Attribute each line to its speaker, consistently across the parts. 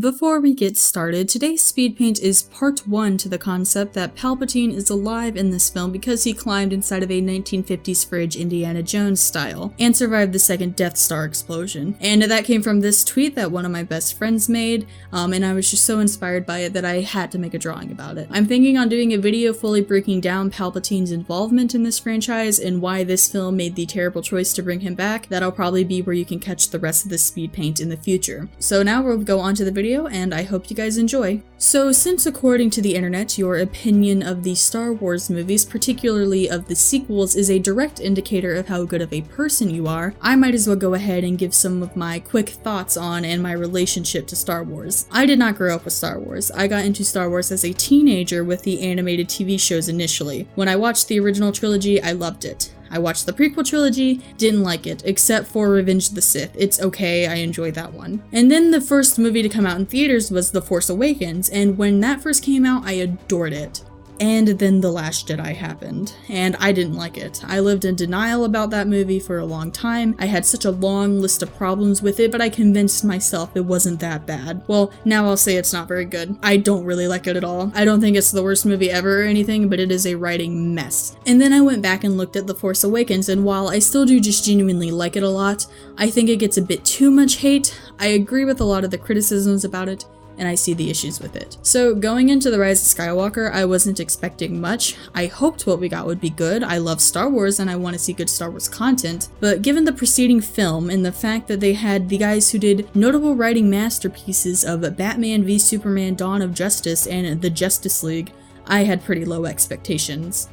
Speaker 1: Before we get started, today's speed paint is part 1 to the concept that Palpatine is alive in this film because he climbed inside of a 1950s fridge Indiana Jones style and survived the second Death Star explosion. And that came from this tweet that one of my best friends made, and I was just so inspired by it that I had to make a drawing about it. I'm thinking on doing a video fully breaking down Palpatine's involvement in this franchise and why this film made the terrible choice to bring him back. That'll probably be where you can catch the rest of the speed paint in the future. So now we'll go on to the video, and I hope you guys enjoy. So since according to the internet, your opinion of the Star Wars movies, particularly of the sequels, is a direct indicator of how good of a person you are, I might as well go ahead and give some of my quick thoughts on and my relationship to Star Wars. I did not grow up with Star Wars. I got into Star Wars as a teenager with the animated TV shows initially. When I watched the original trilogy, I loved it. I watched the prequel trilogy, didn't like it, except for Revenge of the Sith. It's okay, I enjoyed that one. And then the first movie to come out in theaters was The Force Awakens, and when that first came out, I adored it. And then The Last Jedi happened, and I didn't like it. I lived in denial about that movie for a long time. I had such a long list of problems with it, but I convinced myself it wasn't that bad. Well, now I'll say it's not very good. I don't really like it at all. I don't think it's the worst movie ever or anything, but it is a writing mess. And then I went back and looked at The Force Awakens, and while I still do just genuinely like it a lot, I think it gets a bit too much hate. I agree with a lot of the criticisms about it, and I see the issues with it. So going into The Rise of Skywalker, I wasn't expecting much. I hoped what we got would be good. I love Star Wars and I want to see good Star Wars content, but given the preceding film and the fact that they had the guys who did notable writing masterpieces of Batman v Superman: Dawn of Justice and the Justice League, I had pretty low expectations.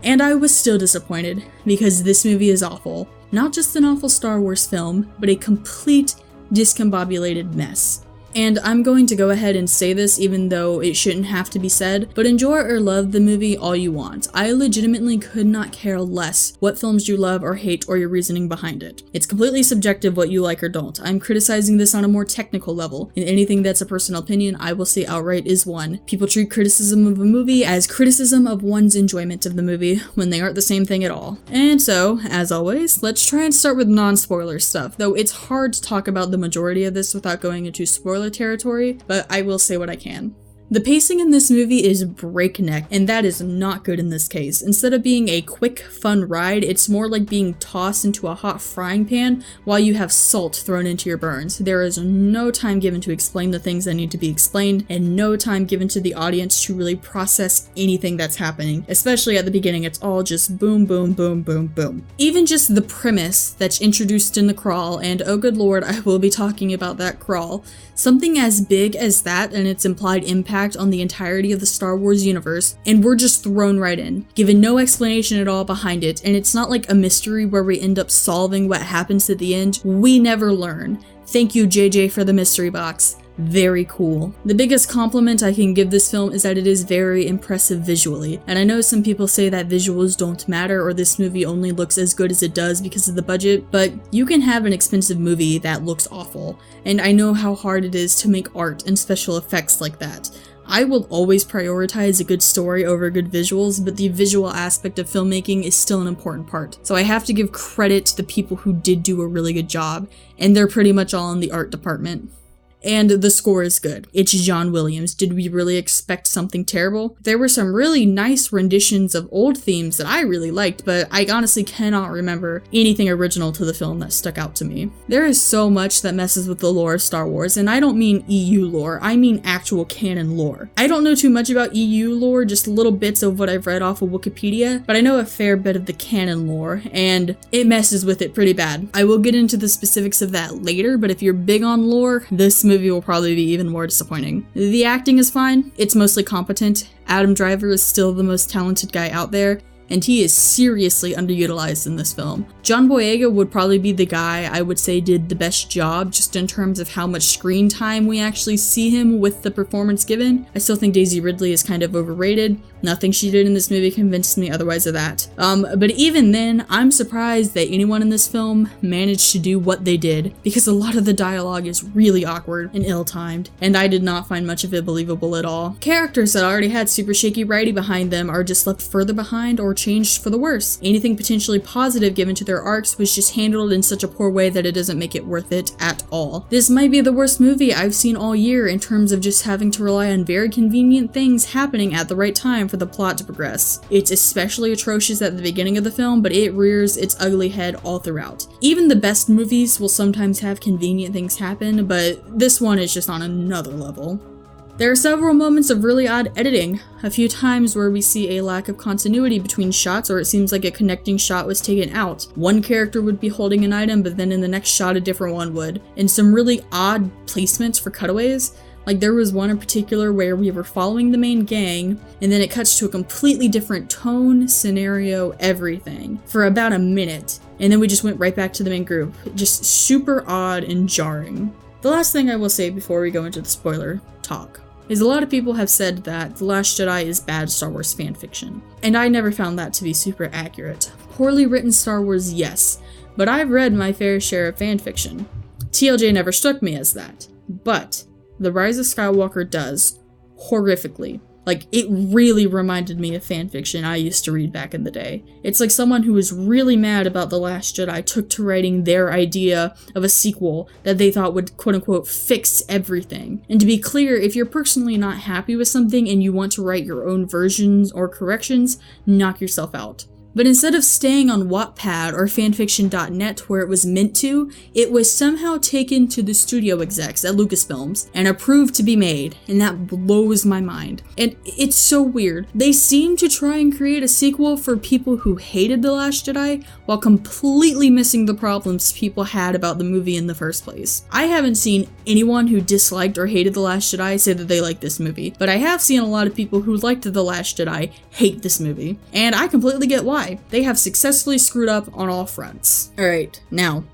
Speaker 1: And I was still disappointed, because this movie is awful. Not just an awful Star Wars film, but a complete discombobulated mess. And I'm going to go ahead and say this even though it shouldn't have to be said, but enjoy or love the movie all you want. I legitimately could not care less what films you love or hate or your reasoning behind it. It's completely subjective what you like or don't. I'm criticizing this on a more technical level, and anything that's a personal opinion I will say outright is one. People treat criticism of a movie as criticism of one's enjoyment of the movie when they aren't the same thing at all. And so, as always, let's try and start with non-spoiler stuff, though it's hard to talk about the majority of this without going into spoiler territory, but I will say what I can. The pacing in this movie is breakneck, and that is not good in this case. Instead of being a quick, fun ride, it's more like being tossed into a hot frying pan while you have salt thrown into your burns. There is no time given to explain the things that need to be explained, and no time given to the audience to really process anything that's happening. Especially at the beginning, it's all just boom, boom, boom, boom, boom. Even just the premise that's introduced in the crawl, and oh good lord, I will be talking about that crawl. Something as big as that and its implied impact on the entirety of the Star Wars universe, and we're just thrown right in, given no explanation at all behind it, and it's not like a mystery where we end up solving what happens at the end. We never learn. Thank you, JJ, for the mystery box. Very cool. The biggest compliment I can give this film is that it is very impressive visually, and I know some people say that visuals don't matter or this movie only looks as good as it does because of the budget, but you can have an expensive movie that looks awful, and I know how hard it is to make art and special effects like that. I will always prioritize a good story over good visuals, but the visual aspect of filmmaking is still an important part. So I have to give credit to the people who did do a really good job, and they're pretty much all in the art department. And the score is good. It's John Williams. Did we really expect something terrible? There were some really nice renditions of old themes that I really liked, but I honestly cannot remember anything original to the film that stuck out to me. There is so much that messes with the lore of Star Wars, and I don't mean EU lore, I mean actual canon lore. I don't know too much about EU lore, just little bits of what I've read off of Wikipedia, but I know a fair bit of the canon lore, and it messes with it pretty bad. I will get into the specifics of that later, but if you're big on lore, this movie will probably be even more disappointing. The acting is fine, it's mostly competent. Adam Driver is still the most talented guy out there, and he is seriously underutilized in this film. John Boyega would probably be the guy I would say did the best job just in terms of how much screen time we actually see him with the performance given. I still think Daisy Ridley is kind of overrated. Nothing she did in this movie convinced me otherwise of that. But even then, I'm surprised that anyone in this film managed to do what they did, because a lot of the dialogue is really awkward and ill-timed, and I did not find much of it believable at all. Characters that already had super shaky writing behind them are just left further behind or changed for the worse. Anything potentially positive given to their arcs was just handled in such a poor way that it doesn't make it worth it at all. This might be the worst movie I've seen all year in terms of just having to rely on very convenient things happening at the right time for the plot to progress. It's especially atrocious at the beginning of the film, but it rears its ugly head all throughout. Even the best movies will sometimes have convenient things happen, but this one is just on another level. There are several moments of really odd editing, a few times where we see a lack of continuity between shots, or it seems like a connecting shot was taken out. One character would be holding an item, but then in the next shot a different one would. And some really odd placements for cutaways. Like there was one in particular where we were following the main gang, and then it cuts to a completely different tone, scenario, everything, for about a minute. And then we just went right back to the main group. Just super odd and jarring. The last thing I will say before we go into the spoiler talk is a lot of people have said that The Last Jedi is bad Star Wars fanfiction, and I never found that to be super accurate. Poorly written Star Wars, yes, but I've read my fair share of fanfiction. TLJ never struck me as that, but The Rise of Skywalker does, horrifically. Like, it really reminded me of fanfiction I used to read back in the day. It's like someone who was really mad about The Last Jedi took to writing their idea of a sequel that they thought would quote-unquote fix everything. And to be clear, if you're personally not happy with something and you want to write your own versions or corrections, knock yourself out. But instead of staying on Wattpad or fanfiction.net where it was meant to, it was somehow taken to the studio execs at Lucasfilms and approved to be made, and that blows my mind. And it's so weird. They seem to try and create a sequel for people who hated The Last Jedi while completely missing the problems people had about the movie in the first place. I haven't seen anyone who disliked or hated The Last Jedi say that they like this movie, but I have seen a lot of people who liked The Last Jedi hate this movie, and I completely get why. They have successfully screwed up on all fronts. Alright, now,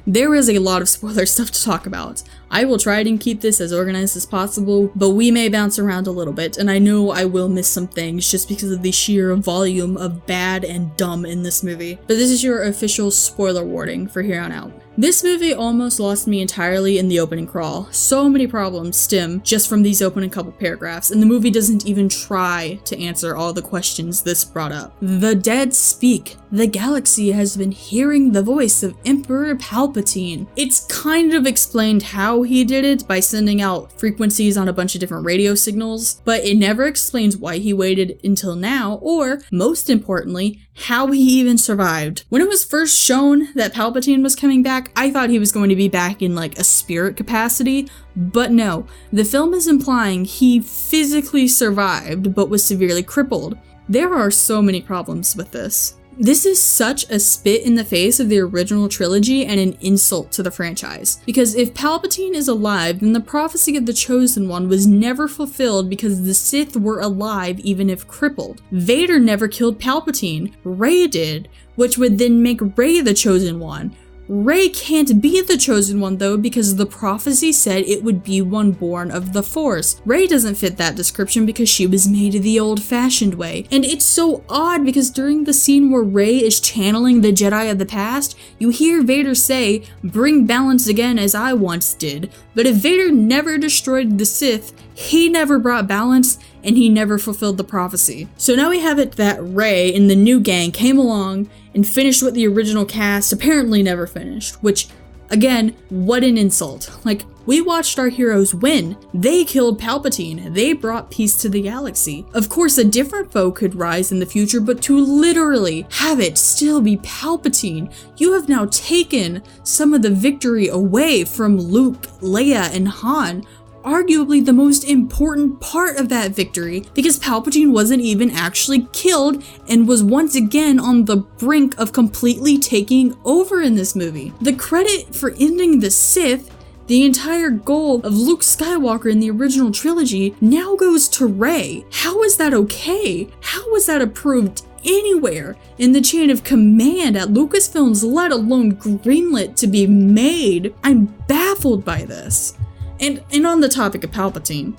Speaker 1: there is a lot of spoiler stuff to talk about. I will try and keep this as organized as possible, but we may bounce around a little bit, and I know I will miss some things just because of the sheer volume of bad and dumb in this movie. But this is your official spoiler warning for here on out. This movie almost lost me entirely in the opening crawl. So many problems stem just from these opening couple paragraphs, and the movie doesn't even try to answer all the questions this brought up. The dead speak. The galaxy has been hearing the voice of Emperor Palpatine. It's kind of explained how he did it by sending out frequencies on a bunch of different radio signals, but it never explains why he waited until now, or, most importantly, how he even survived. When it was first shown that Palpatine was coming back, I thought he was going to be back in like a spirit capacity, but no. The film is implying he physically survived but was severely crippled. There are so many problems with this. This is such a spit in the face of the original trilogy and an insult to the franchise. Because if Palpatine is alive, then the prophecy of the Chosen One was never fulfilled because the Sith were alive even if crippled. Vader never killed Palpatine, Rey did, which would then make Rey the Chosen One. Rey can't be the Chosen One though because the prophecy said it would be one born of the Force. Rey doesn't fit that description because she was made the old-fashioned way. And it's so odd because during the scene where Rey is channeling the Jedi of the past, you hear Vader say, "Bring balance again as I once did." But if Vader never destroyed the Sith, he never brought balance and he never fulfilled the prophecy. So now we have it that Rey and the new gang came along and finished what the original cast apparently never finished, which, again, what an insult. Like, we watched our heroes win. They killed Palpatine. They brought peace to the galaxy. Of course, a different foe could rise in the future, but to literally have it still be Palpatine, you have now taken some of the victory away from Luke, Leia, and Han. Arguably the most important part of that victory, because Palpatine wasn't even actually killed and was once again on the brink of completely taking over in this movie. The credit for ending the Sith, the entire goal of Luke Skywalker in the original trilogy, now goes to Rey. How is that okay? How was that approved anywhere in the chain of command at Lucasfilms, let alone greenlit to be made? I'm baffled by this. And on the topic of Palpatine,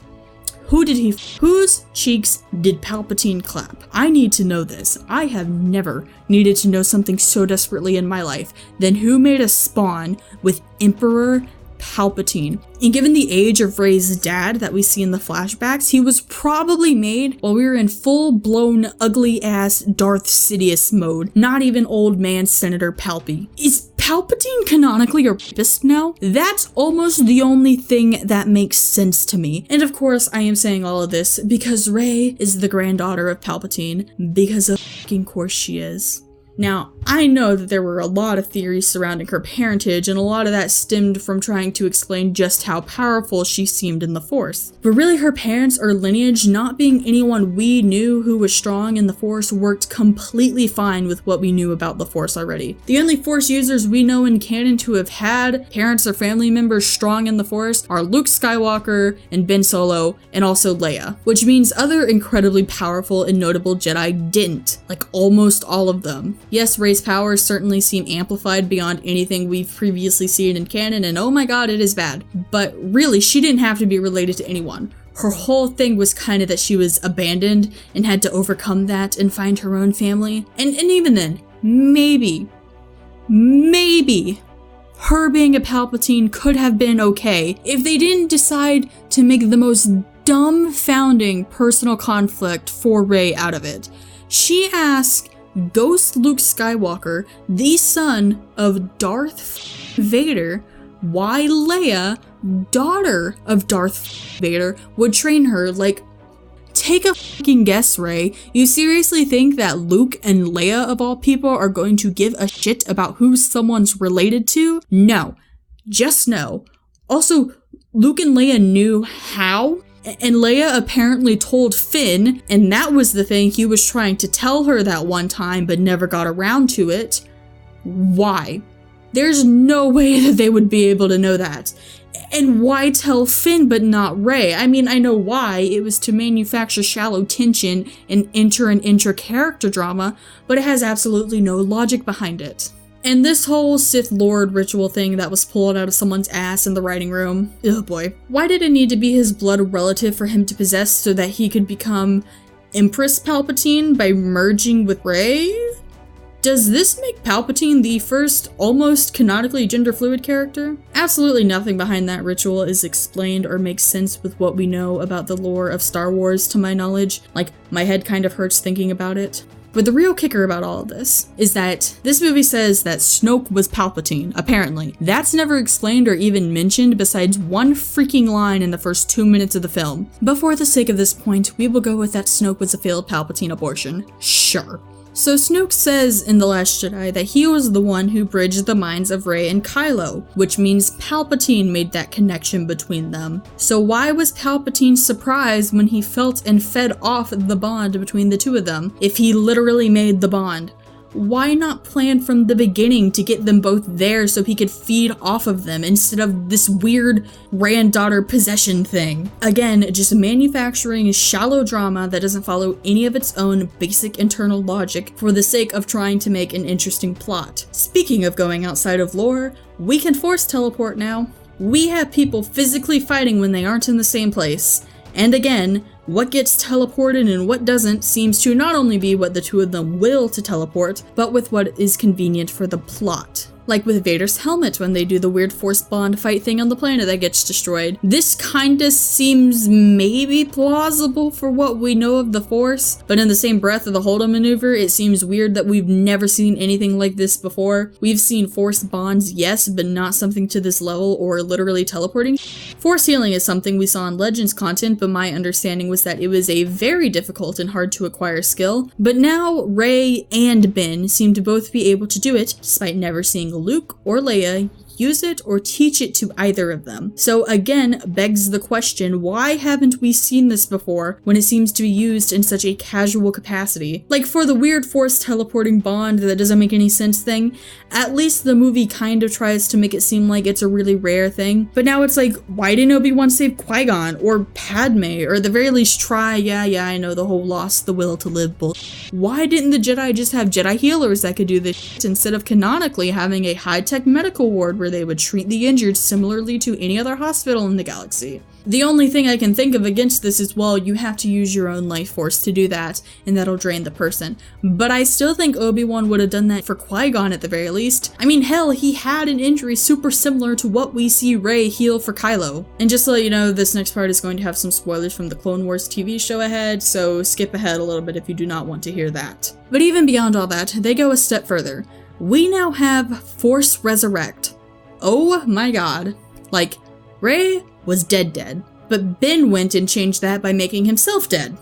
Speaker 1: whose cheeks did Palpatine clap? I need to know this. I have never needed to know something so desperately in my life than who made a spawn with Emperor Palpatine. And given the age of Rey's dad that we see in the flashbacks, he was probably made while we were in full-blown ugly-ass Darth Sidious mode, not even old man Senator Palpy. Is Palpatine canonically a rapist now? That's almost the only thing that makes sense to me. And of course, I am saying all of this because Rey is the granddaughter of Palpatine, because of fucking course she is. Now, I know that there were a lot of theories surrounding her parentage, and a lot of that stemmed from trying to explain just how powerful she seemed in the Force. But really, her parents or lineage not being anyone we knew who was strong in the Force worked completely fine with what we knew about the Force already. The only Force users we know in canon to have had parents or family members strong in the Force are Luke Skywalker and Ben Solo, and also Leia, which means other incredibly powerful and notable Jedi didn't, like almost all of them. Yes, Rey's powers certainly seem amplified beyond anything we've previously seen in canon, and oh my god, it is bad. But really, she didn't have to be related to anyone. Her whole thing was kind of that she was abandoned and had to overcome that and find her own family. And even then, maybe, her being a Palpatine could have been okay if they didn't decide to make the most dumbfounding personal conflict for Rey out of it. She asked Ghost Luke Skywalker, the son of Darth Vader, why Leia, daughter of Darth Vader, would train her. Like, take a fucking guess, Rey. You seriously think that Luke and Leia, of all people, are going to give a shit about who someone's related to? No. Just no. Also, Luke and Leia knew how. And Leia apparently told Finn, and that was the thing he was trying to tell her that one time but never got around to it. Why? There's no way that they would be able to know that. And why tell Finn but not Rey? I mean, I know why. It was to manufacture shallow tension and inter-character drama, but it has absolutely no logic behind it. And this whole Sith Lord ritual thing that was pulled out of someone's ass in the writing room, oh boy. Why did it need to be his blood relative for him to possess so that he could become Empress Palpatine by merging with Rey? Does this make Palpatine the first almost canonically gender fluid character? Absolutely nothing behind that ritual is explained or makes sense with what we know about the lore of Star Wars to my knowledge. Like, my head kind of hurts thinking about it. But the real kicker about all of this is that this movie says that Snoke was Palpatine, apparently. That's never explained or even mentioned besides one freaking line in the first 2 minutes of the film. But for the sake of this point, we will go with that Snoke was a failed Palpatine abortion. Sure. So Snoke says in The Last Jedi that he was the one who bridged the minds of Rey and Kylo, which means Palpatine made that connection between them. So why was Palpatine surprised when he felt and fed off the bond between the two of them, if he literally made the bond? Why not plan from the beginning to get them both there so he could feed off of them instead of this weird granddaughter possession thing? Again, just manufacturing shallow drama that doesn't follow any of its own basic internal logic for the sake of trying to make an interesting plot. Speaking of going outside of lore, we can force teleport now. We have people physically fighting when they aren't in the same place. And again, what gets teleported and what doesn't seems to not only be what the two of them will to teleport, but with what is convenient for the plot. Like with Vader's helmet when they do the weird Force bond fight thing on the planet that gets destroyed. This kinda seems maybe plausible for what we know of the Force, but in the same breath of the hold-on maneuver, it seems weird that we've never seen anything like this before. We've seen Force bonds, yes, but not something to this level or literally teleporting. Force healing is something we saw in Legends content, but my understanding was that it was a very difficult and hard to acquire skill. But now Rey and Ben seem to both be able to do it, despite never seeing Luke or Leia use it or teach it to either of them. So again, begs the question, why haven't we seen this before when it seems to be used in such a casual capacity? Like for the weird Force teleporting bond that doesn't make any sense thing, at least the movie kind of tries to make it seem like it's a really rare thing. But now it's like, why didn't Obi-Wan save Qui-Gon or Padme, or at the very least try, yeah, I know the whole lost the will to live bullshit. Why didn't the Jedi just have Jedi healers that could do this shit instead of canonically having a high-tech medical ward where they would treat the injured similarly to any other hospital in the galaxy? The only thing I can think of against this is, well, you have to use your own life force to do that, and that'll drain the person. But I still think Obi-Wan would have done that for Qui-Gon at the very least. I mean, hell, he had an injury super similar to what we see Rey heal for Kylo. And just to let you know, this next part is going to have some spoilers from the Clone Wars TV show ahead, so skip ahead a little bit if you do not want to hear that. But even beyond all that, they go a step further. We now have Force Resurrect. Oh my god. Like, Rey was dead, but Ben went and changed that by making himself dead.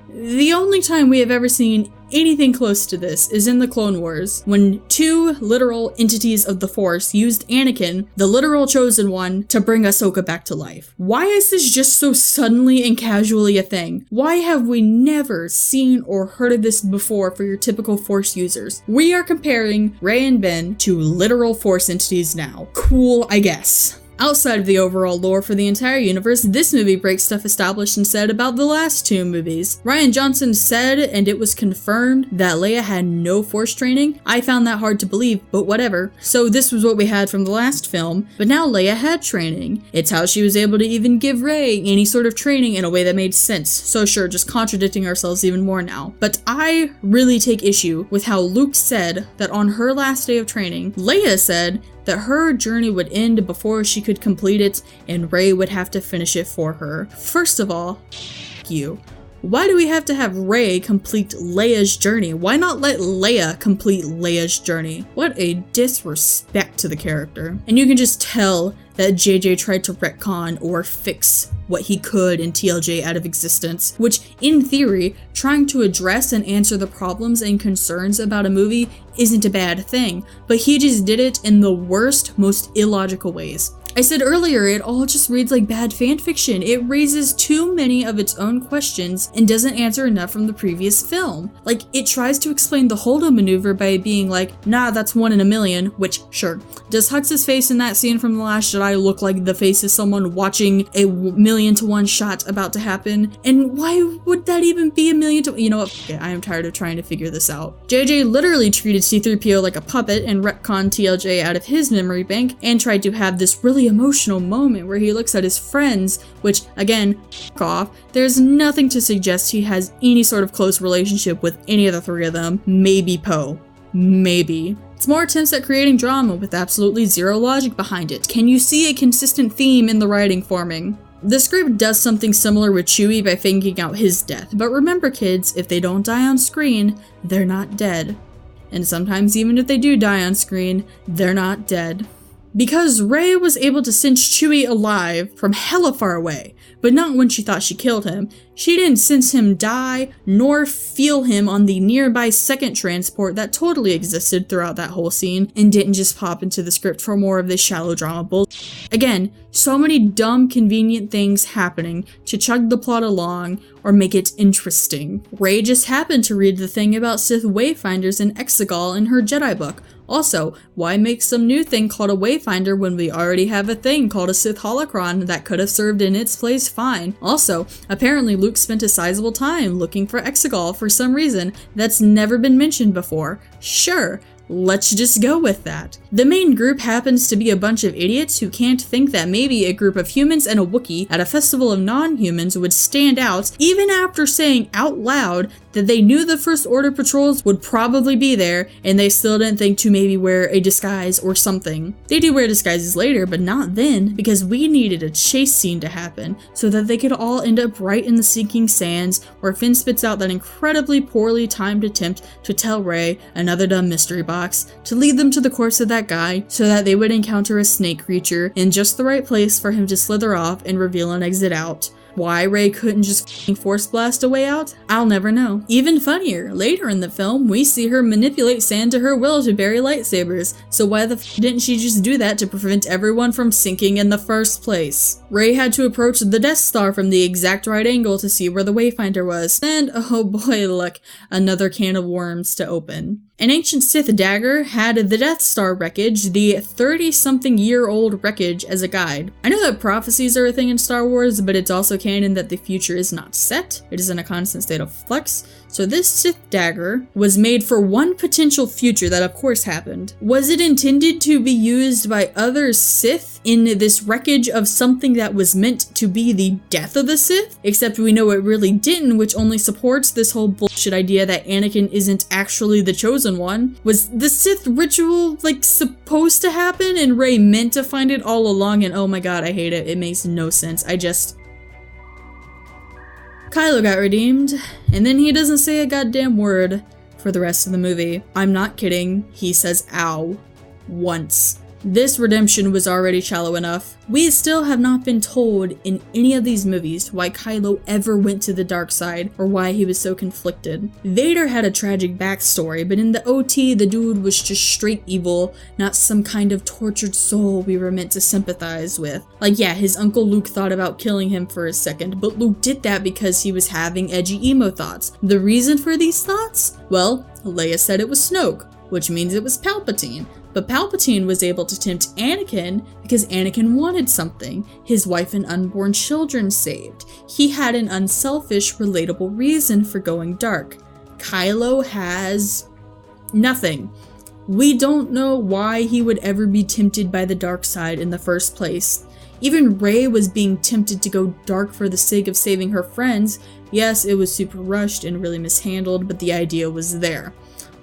Speaker 1: The only time we have ever seen anything close to this is in the Clone Wars, when two literal entities of the Force used Anakin, the literal chosen one, to bring Ahsoka back to life. Why is this just so suddenly and casually a thing? Why have we never seen or heard of this before for your typical Force users? We are comparing Rey and Ben to literal Force entities now. Cool, I guess. Outside of the overall lore for the entire universe, this movie breaks stuff established and said about the last two movies. Rian Johnson said, and it was confirmed, that Leia had no Force training. I found that hard to believe, but whatever. So this was what we had from the last film, but now Leia had training. It's how she was able to even give Rey any sort of training in a way that made sense. So sure, just contradicting ourselves even more now. But I really take issue with how Luke said that on her last day of training, Leia said that her journey would end before she could complete it and Rey would have to finish it for her. First of all, you. Why do we have to have Rey complete Leia's journey? Why not let Leia complete Leia's journey? What a disrespect to the character. And you can just tell that JJ tried to retcon or fix what he could in TLJ out of existence, which in theory, trying to address and answer the problems and concerns about a movie isn't a bad thing, but he just did it in the worst, most illogical ways. I said earlier, it all just reads like bad fanfiction. It raises too many of its own questions and doesn't answer enough from the previous film. Like, it tries to explain the Holdo maneuver by being like, nah, that's 1 in a million, which, sure. Does Hux's face in that scene from The Last Jedi look like the face of someone watching a 1,000,000-to-1 shot about to happen? And why would that even be 1,000,000 to... You know what? Okay, I am tired of trying to figure this out. JJ literally treated C-3PO like a puppet and retconned TLJ out of his memory bank and tried to have this really emotional moment where he looks at his friends, which, again, off. There's nothing to suggest he has any sort of close relationship with any of the three of them. Maybe Poe. Maybe. It's more attempts at creating drama with absolutely zero logic behind it. Can you see a consistent theme in the writing forming? The script does something similar with Chewie by faking out his death, but remember kids, if they don't die on screen, they're not dead. And sometimes even if they do die on screen, they're not dead. Because Rey was able to sense Chewie alive from hella far away, but not when she thought she killed him. She didn't sense him die, nor feel him on the nearby second transport that totally existed throughout that whole scene, and didn't just pop into the script for more of this shallow drama bullshit. Again, so many dumb, convenient things happening to chug the plot along or make it interesting. Rey just happened to read the thing about Sith Wayfinders in Exegol in her Jedi book. Also, why make some new thing called a Wayfinder when we already have a thing called a Sith Holocron that could have served in its place fine? Also, apparently Luke spent a sizable time looking for Exegol for some reason that's never been mentioned before. Sure, let's just go with that. The main group happens to be a bunch of idiots who can't think that maybe a group of humans and a Wookiee at a festival of non-humans would stand out even after saying out loud that they knew the First Order patrols would probably be there and they still didn't think to maybe wear a disguise or something. They do wear disguises later, but not then, because we needed a chase scene to happen so that they could all end up right in the sinking sands where Finn spits out that incredibly poorly timed attempt to tell Rey another dumb mystery box to lead them to the corpse of that guy so that they would encounter a snake creature in just the right place for him to slither off and reveal an exit out. Why Rey couldn't just force blast a way out? I'll never know. Even funnier, later in the film, we see her manipulate sand to her will to bury lightsabers, so why the didn't she just do that to prevent everyone from sinking in the first place? Rey had to approach the Death Star from the exact right angle to see where the Wayfinder was, and oh boy, look, another can of worms to open. An ancient Sith dagger had the Death Star wreckage, the 30-something-year-old wreckage, as a guide. I know that prophecies are a thing in Star Wars, but it's also canon that the future is not set. It is in a constant state of flux. So this Sith dagger was made for one potential future that of course happened. Was it intended to be used by other Sith in this wreckage of something that was meant to be the death of the Sith? Except we know it really didn't, which only supports this whole bullshit idea that Anakin isn't actually the chosen one. Was the Sith ritual like supposed to happen and Rey meant to find it all along? And oh my god, I hate it. It makes no sense. Kylo got redeemed, and then he doesn't say a goddamn word for the rest of the movie. I'm not kidding, he says ow once. This redemption was already shallow enough. We still have not been told in any of these movies why Kylo ever went to the dark side or why he was so conflicted. Vader had a tragic backstory, but in the OT, the dude was just straight evil, not some kind of tortured soul we were meant to sympathize with. Like, yeah, his Uncle Luke thought about killing him for a second, but Luke did that because he was having edgy emo thoughts. The reason for these thoughts? Well, Leia said it was Snoke, which means it was Palpatine. But Palpatine was able to tempt Anakin because Anakin wanted something, his wife and unborn children saved. He had an unselfish, relatable reason for going dark. Kylo has nothing. We don't know why he would ever be tempted by the dark side in the first place. Even Rey was being tempted to go dark for the sake of saving her friends. Yes, it was super rushed and really mishandled, but the idea was there.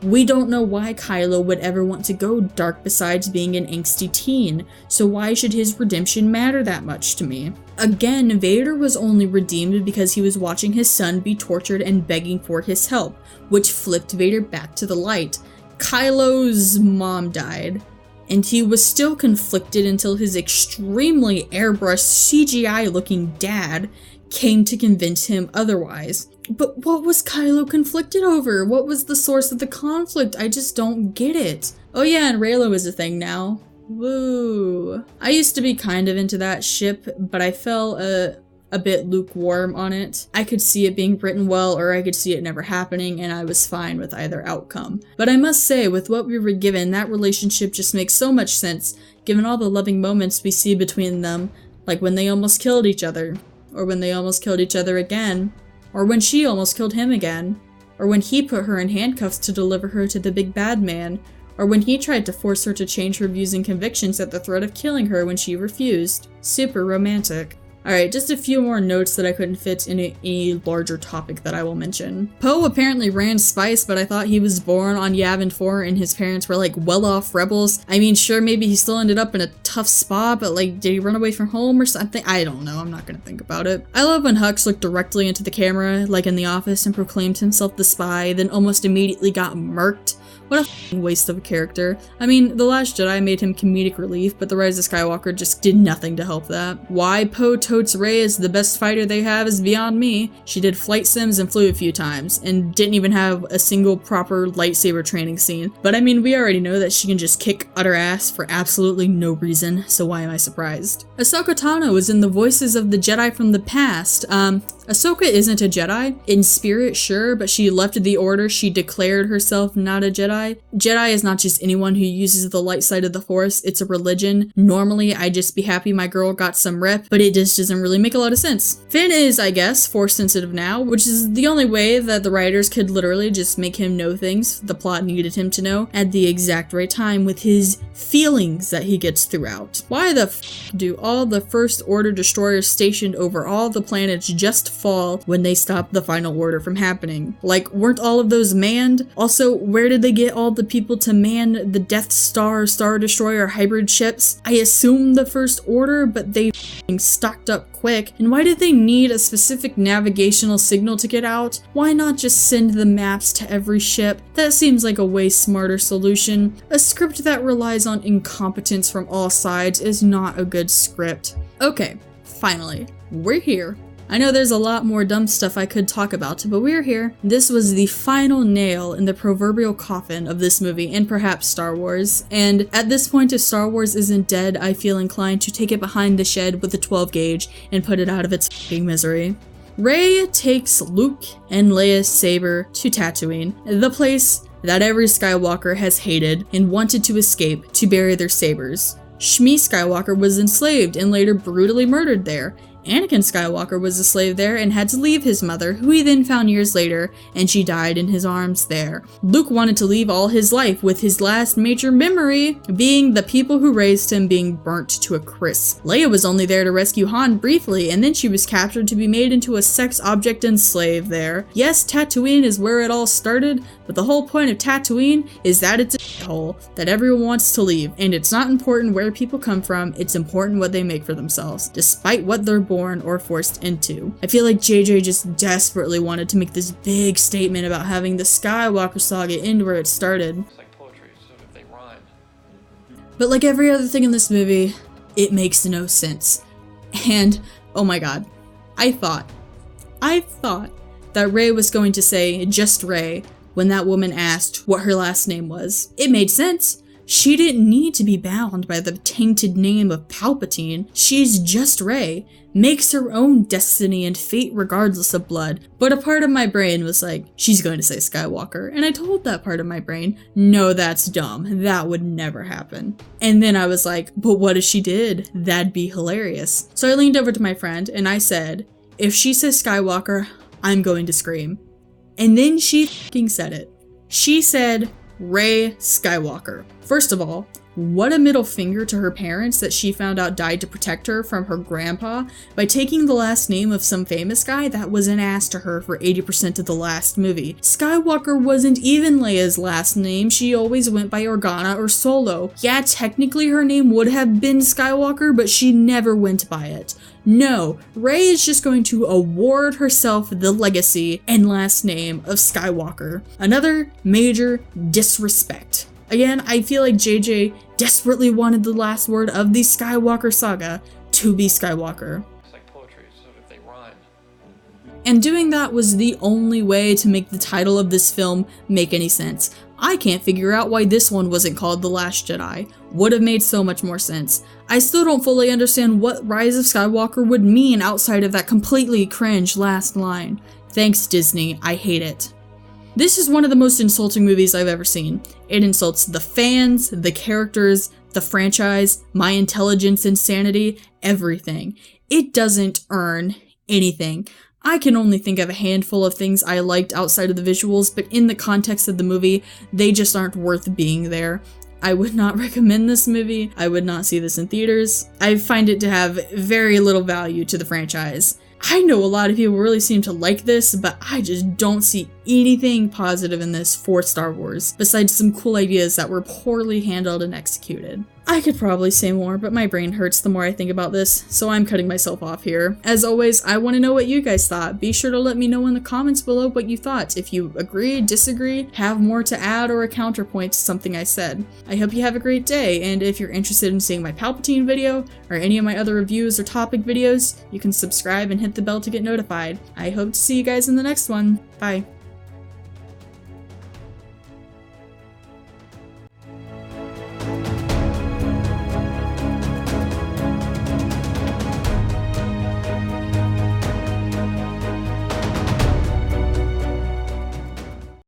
Speaker 1: We don't know why Kylo would ever want to go dark besides being an angsty teen, so why should his redemption matter that much to me? Again, Vader was only redeemed because he was watching his son be tortured and begging for his help, which flipped Vader back to the light. Kylo's mom died, and he was still conflicted until his extremely airbrushed CGI-looking dad came to convince him otherwise. But what was Kylo conflicted over? What was the source of the conflict? I just don't get it. Oh yeah, and Reylo is a thing now. Woo. I used to be kind of into that ship, but I fell a bit lukewarm on it. I could see it being written well, or I could see it never happening, and I was fine with either outcome. But I must say, with what we were given, that relationship just makes so much sense, given all the loving moments we see between them, like when they almost killed each other, or when they almost killed each other again, or when she almost killed him again, or when he put her in handcuffs to deliver her to the big bad man, or when he tried to force her to change her views and convictions at the threat of killing her when she refused. Super romantic. Alright, just a few more notes that I couldn't fit in any larger topic that I will mention. Poe apparently ran Spice, but I thought he was born on Yavin 4 and his parents were like well-off rebels. I mean, sure, maybe he still ended up in a tough spot, but like, did he run away from home or something? I don't know, I'm not gonna think about it. I love when Hux looked directly into the camera, like in The Office, and proclaimed himself the spy, then almost immediately got murked. What a f***ing waste of a character. I mean, The Last Jedi made him comedic relief, but The Rise of Skywalker just did nothing to help that. Why Poe totes Rey as the best fighter they have is beyond me. She did flight sims and flew a few times, and didn't even have a single proper lightsaber training scene. But I mean, we already know that she can just kick utter ass for absolutely no reason, so why am I surprised? Ahsoka Tano is in the voices of the Jedi from the past. Ahsoka isn't a Jedi. In spirit, sure, but she left the Order. She declared herself not a Jedi. Jedi is not just anyone who uses the light side of the Force, it's a religion. Normally, I'd just be happy my girl got some rep, but it just doesn't really make a lot of sense. Finn is, I guess, Force sensitive now, which is the only way that the writers could literally just make him know things the plot needed him to know at the exact right time with his feelings that he gets throughout. Why the f do all the First Order destroyers stationed over all the planets just fall when they stop the Final Order from happening? Like, weren't all of those manned? Also, where did they get all the people to man the Death Star, Star Destroyer hybrid ships? I assume the First Order, but they f***ing stocked up quick. And why did they need a specific navigational signal to get out? Why not just send the maps to every ship? That seems like a way smarter solution. A script that relies on incompetence from all sides is not a good script. Okay, finally, we're here. I know there's a lot more dumb stuff I could talk about, but we're here. This was the final nail in the proverbial coffin of this movie, and perhaps Star Wars. And at this point, if Star Wars isn't dead, I feel inclined to take it behind the shed with a 12 gauge and put it out of its f***ing misery. Rey takes Luke and Leia's saber to Tatooine, the place that every Skywalker has hated and wanted to escape to bury their sabers. Shmi Skywalker was enslaved and later brutally murdered there. Anakin Skywalker was a slave there and had to leave his mother, who he then found years later, and she died in his arms there. Luke wanted to leave all his life, with his last major memory being the people who raised him being burnt to a crisp. Leia was only there to rescue Han briefly, and then she was captured to be made into a sex object and slave there. Yes, Tatooine is where it all started, but the whole point of Tatooine is that it's a hole that everyone wants to leave, and it's not important where people come from, it's important what they make for themselves, despite what they're born or forced into. I feel like JJ just desperately wanted to make this big statement about having the Skywalker saga end where it started.
Speaker 2: It's like poetry, so if they rhyme.
Speaker 1: But like every other thing in this movie, it makes no sense. And, oh my god, I thought that Rey was going to say just Rey when that woman asked what her last name was. It made sense. She didn't need to be bound by the tainted name of Palpatine. She's just Rey, makes her own destiny and fate regardless of blood. But a part of my brain was like, she's going to say Skywalker. And I told that part of my brain, no, that's dumb. That would never happen. And then I was like, but what if she did? That'd be hilarious. So I leaned over to my friend and I said, if she says Skywalker, I'm going to scream. And then she f***ing said it. She said, Rey Skywalker. First of all, what a middle finger to her parents that she found out died to protect her from her grandpa by taking the last name of some famous guy that was an ass to her for 80% of the last movie. Skywalker wasn't even Leia's last name, she always went by Organa or Solo. Yeah, technically her name would have been Skywalker, but she never went by it. No, Rey is just going to award herself the legacy and last name of Skywalker. Another major disrespect. Again, I feel like JJ desperately wanted the last word of the Skywalker saga to be Skywalker.
Speaker 2: It's like poetry, so if they rhyme.
Speaker 1: And doing that was the only way to make the title of this film make any sense. I can't figure out why this one wasn't called The Last Jedi. Would have made so much more sense. I still don't fully understand what Rise of Skywalker would mean outside of that completely cringe last line. Thanks Disney, I hate it. This is one of the most insulting movies I've ever seen. It insults the fans, the characters, the franchise, my intelligence and sanity, everything. It doesn't earn anything. I can only think of a handful of things I liked outside of the visuals, but in the context of the movie, they just aren't worth being there. I would not recommend this movie. I would not see this in theaters. I find it to have very little value to the franchise. I know a lot of people really seem to like this, but I just don't see anything positive in this for Star Wars, besides some cool ideas that were poorly handled and executed. I could probably say more, but my brain hurts the more I think about this, so I'm cutting myself off here. As always, I want to know what you guys thought. Be sure to let me know in the comments below what you thought. If you agree, disagree, have more to add, or a counterpoint to something I said. I hope you have a great day, and if you're interested in seeing my Palpatine video, or any of my other reviews or topic videos, you can subscribe and hit the bell to get notified. I hope to see you guys in the next one. Bye.